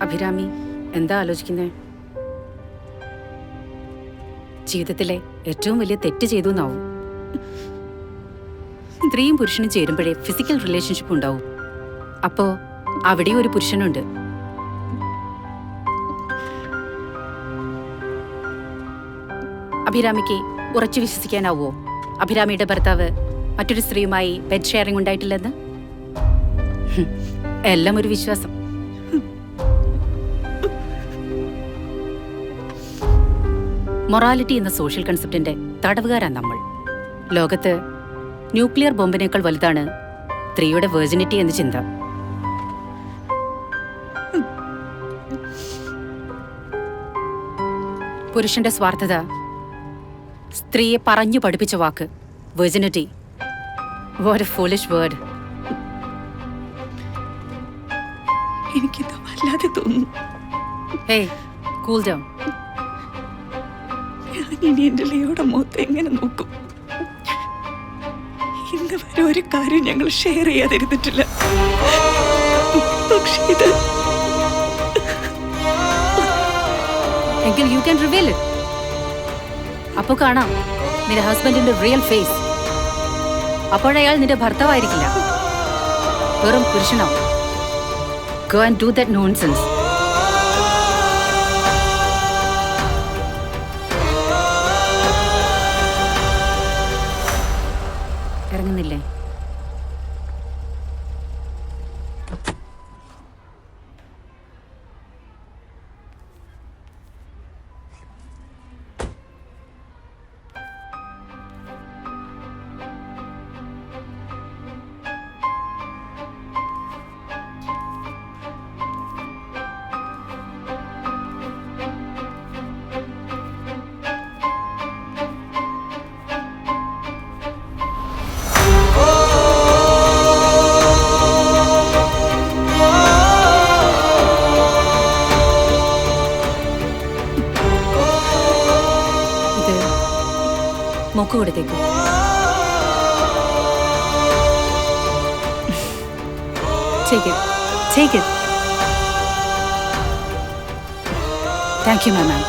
അഭിരാമി എന്താ ആലോചിക്കുന്നേ? ജീവിതത്തിലെ ഏറ്റവും വലിയ തെറ്റ് ചെയ്തു എന്നാവും. സ്ത്രീയും പുരുഷനും ചേരുമ്പോഴേ ഫിസിക്കൽ റിലേഷൻഷിപ്പ് ഉണ്ടാവും. അപ്പോ അവിടെയും ഒരു പുരുഷനുണ്ട്. അഭിരാമിക്ക് ഉറച്ചു വിശ്വസിക്കാനാവോ അഭിരാമിയുടെ ഭർത്താവ് മറ്റൊരു സ്ത്രീയുമായി ബെഡ് ഷെയറിംഗ് ഉണ്ടായിട്ടില്ലെന്ന്? എല്ലാം ഒരു വിശ്വാസം. മൊറാലിറ്റി എന്ന സോഷ്യൽ കൺസെപ്റ്റിന്റെ തടവുകാരാണ് നമ്മൾ. ലോകത്ത് ന്യൂക്ലിയർ ബോംബിനേക്കാൾ വലുതാണ് സ്ത്രീയുടെ വെർജിനിറ്റി എന്ന ചിന്ത. പുരുഷന്റെ സ്വാർത്ഥത സ്ത്രീയെ പറഞ്ഞു പഠിപ്പിച്ച വാക്ക് virginity. What a foolish word. എനിക്കിത് വല്ലാതെ തോന്നുന്നു. Hey, cool down. ഞാൻ ഇനി എന്റെ ലിയോയുടെ മുഖത്ത് എങ്ങനെ നോക്കും? ഇന്ന് വരെ ഒരു കാര്യം ഞങ്ങൾ ഷെയർ ചെയ്യാതിരുന്നിട്ടില്ല. പക്ഷേ ഇത് എങ്കിൽ യു ക്യാൻ റിവീൽ ഇറ്റ്. അപ്പോ കാണാം നിന്റെ ഹസ്ബൻഡിന്റെ റിയൽ ഫേസ്. അപ്പോഴയാൾ നിന്റെ ഭർത്താവായിരിക്കില്ല, വെറും പുരുഷനാവും. Go and do that nonsense. ഇറങ്ങുന്നില്ലേ? മോക്ക് കൊടുത്തേക്ക്. Take it. Take it. Thank you, my man.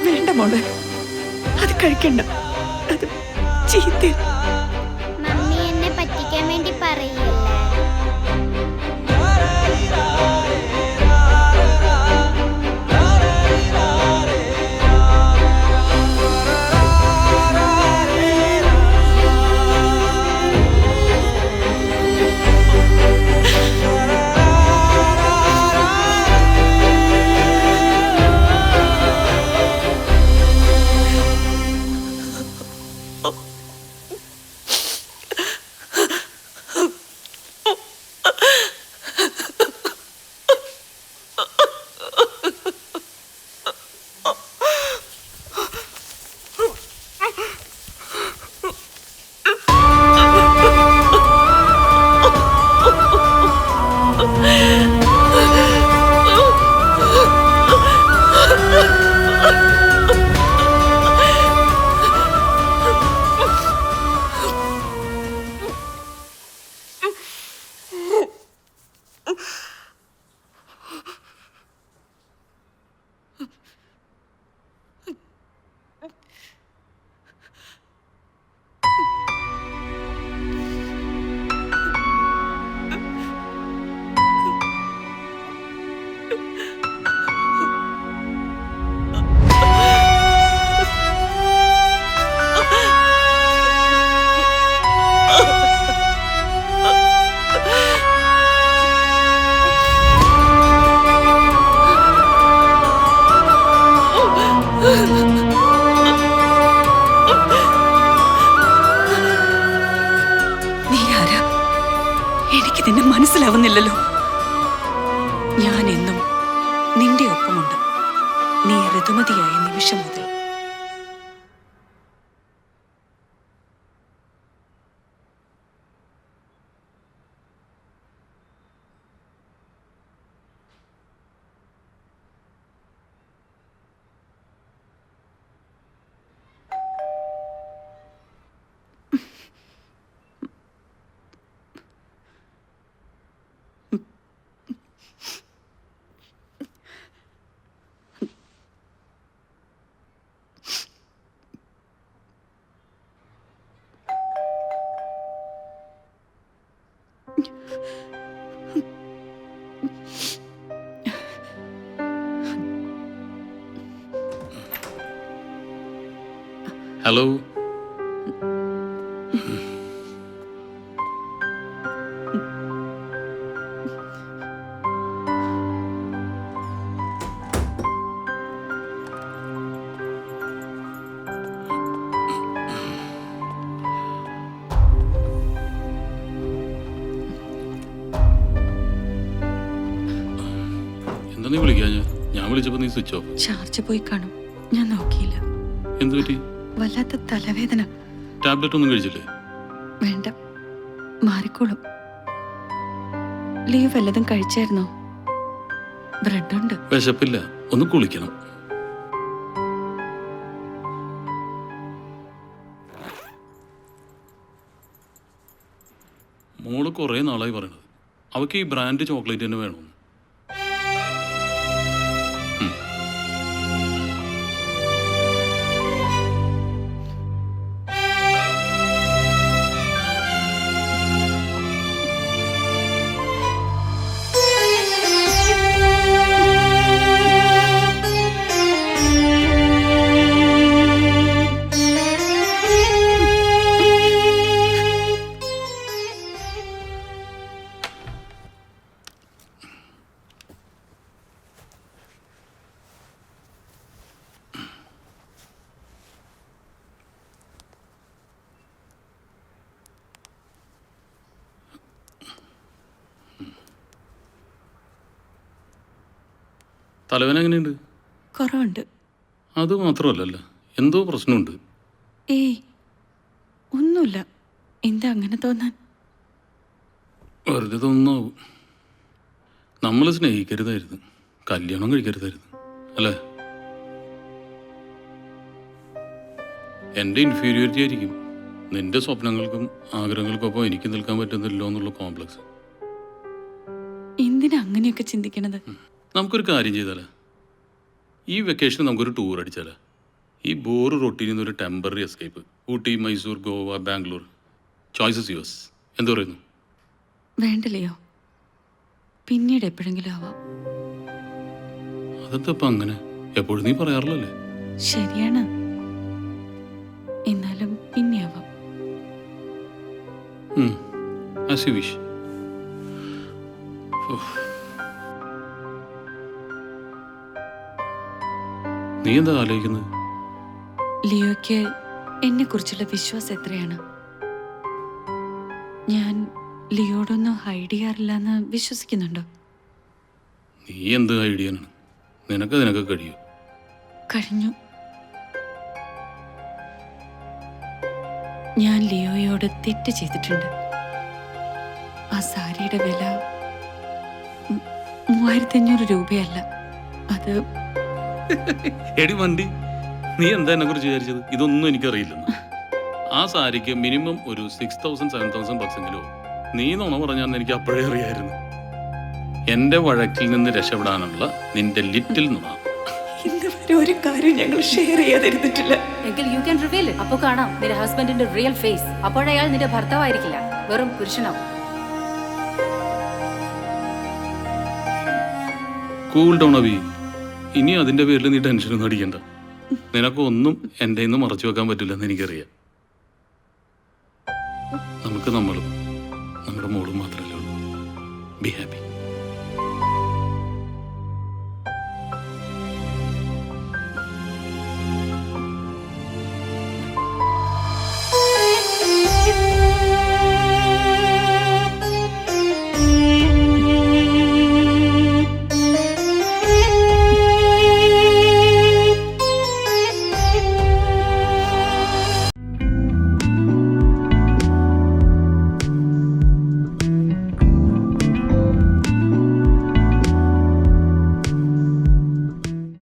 വേണ്ട മോളെ, അത് കഴിക്കണ്ട. അത് ചീത്ത. മമ്മി എന്നെ പറ്റിക്കാൻ വേണ്ടി പറയല്ലേ? ഋതുമതിയായ നിമിഷം മുതൽ ഹലോ. എന്താ നീ വിളിക്കാ? ഞാൻ വിളിച്ചപ്പോ നീ സ്വിച്ച് ഓഫ്. ചാർജ് പോയി കാണും, ഞാൻ നോക്കിയില്ല. എന്തു പറ്റി? വല്ലാത്ത തലവേദന. ടാബ്ലറ്റ് ഒന്നും കഴിച്ചില്ലേ? വേണ്ട, മാറിക്കോളും. ലീവ് വല്ലതും കഴിച്ചായിരുന്നോ? ബ്രെഡ് ഉണ്ട്. വിശപ്പില്ല, ഒന്ന് കുളിക്കണം. മോള് കുറേ നാളായി പറയണത് അവക്ക് ഈ ബ്രാൻഡ് ചോക്ലേറ്റ് തന്നെ വേണം. തലവേന എങ്ങനെയുണ്ട്? കുറവുണ്ട്. അത് മാത്രമല്ലല്ലോ, എന്തോ പ്രശ്നമുണ്ട്. ഏയ് ഒന്നുമില്ല. എന്താ അങ്ങനെ തോന്നാൻ? വെറുതെ തോന്നുന്നാവും. നമ്മൾ സ്നേഹിക്കരുതായിരുന്നു, കല്യാണം കഴിക്കരുതായിരുന്നു, അല്ലേ? എൻ്റെ ഇൻഫീരിയോറിറ്റി ആയിരിക്കും നിന്റെ സ്വപ്നങ്ങൾക്കും ആഗ്രഹങ്ങൾക്കൊപ്പം എനിക്ക് നിൽക്കാൻ പറ്റുന്നില്ലോ എന്നുള്ള കോംപ്ലക്സ്. എന്തിനാ അങ്ങനെയൊക്കെ ചിന്തിക്കണത്? നമുക്കൊരു കാര്യം ചെയ്താലേ, ഈ വെക്കേഷന് നമുക്കൊരു ടൂർ അടിച്ചാലേ? ഈ ബോറ് റൊട്ടീനിൽ നിന്നൊരു temporary escape. Ooty, Mysore, Goa, Bangalore. Choices yours. എന്തു പറയുന്നു? വേണ്ടല്ലയോ, പിന്നീട് എപ്പോഴെങ്കിലും ആവാം. അതെന്തപ്പം അങ്ങനെ? എപ്പോഴും നീ പറയാറില്ലല്ലേ? ശരിയാണ്, എന്നാലും പിന്നെ ആവാം. As you wish. നീ എന്താ ആലോചിക്കുന്നത്? ലിയോയ്ക്ക് എന്നെ കുറിച്ചുള്ള വിശ്വാസം എത്രയാണ്? ഞാൻ ലിയോടൊന്നും ഹൈഡ് ചെയ്യാറില്ലെന്ന് വിശ്വസിക്കുന്നുണ്ടോ? നീ എന്ത് ഐഡിയനാണ്? നിനക്കതിനൊക്കെ കഴിയൂ. കഴിഞ്ഞു. ഞാൻ ലിയോയോട് തെറ്റ് ചെയ്തിട്ടുണ്ട്. ആ സാരിയുടെ വില 3500 രൂപയല്ല, അത് എടി വണ്ടി, നീ എന്താ എന്നെ കുറിച്ച് വിചാരിച്ചത്? ഇതൊന്നും എനിക്കറിയില്ലെന്ന്. ആ സാരിക്ക് മിനിമം ഒരു 6000 7,000 ബക്സെങ്കിലും. നീ നുണ പറഞ്ഞാന്ന് എനിക്ക് അപ്പോഴേ അറിയായിരുന്നു. എന്റെ വഴക്കിൽ നിന്ന് രക്ഷപ്പെടാനുള്ള നിന്റെ ലിറ്റിൽ നുണ. ഇന്നുവരെ ഒരു കാര്യം ഞങ്ങൾ ഷെയർ ചെയ്യാതിരുന്നിട്ടില്ല. എങ്കിൽ യു ക്യാൻ റിവീൽ ഇറ്റ്. അപ്പോൾ കാണാം നിന്റെ ഹസ്ബൻഡിന്റെ റിയൽ ഫേസ്. അപ്പോഴയാൾ നിന്റെ ഭർത്താവായിരിക്കില്ല, വെറും പുരുഷനാവും. Cool down Abi. ഇനി അതിന്റെ പേരിൽ നീ ടെൻഷനൊന്നും അടിക്കണ്ട. നിനക്കൊന്നും എൻ്റെ നിന്ന് മറച്ചു വെക്കാൻ പറ്റില്ലെന്ന് എനിക്കറിയാം. നമുക്ക് നമ്മളും നമ്മുടെ മോളും മാത്രമല്ലേ ഉള്ളൂ. Be happy.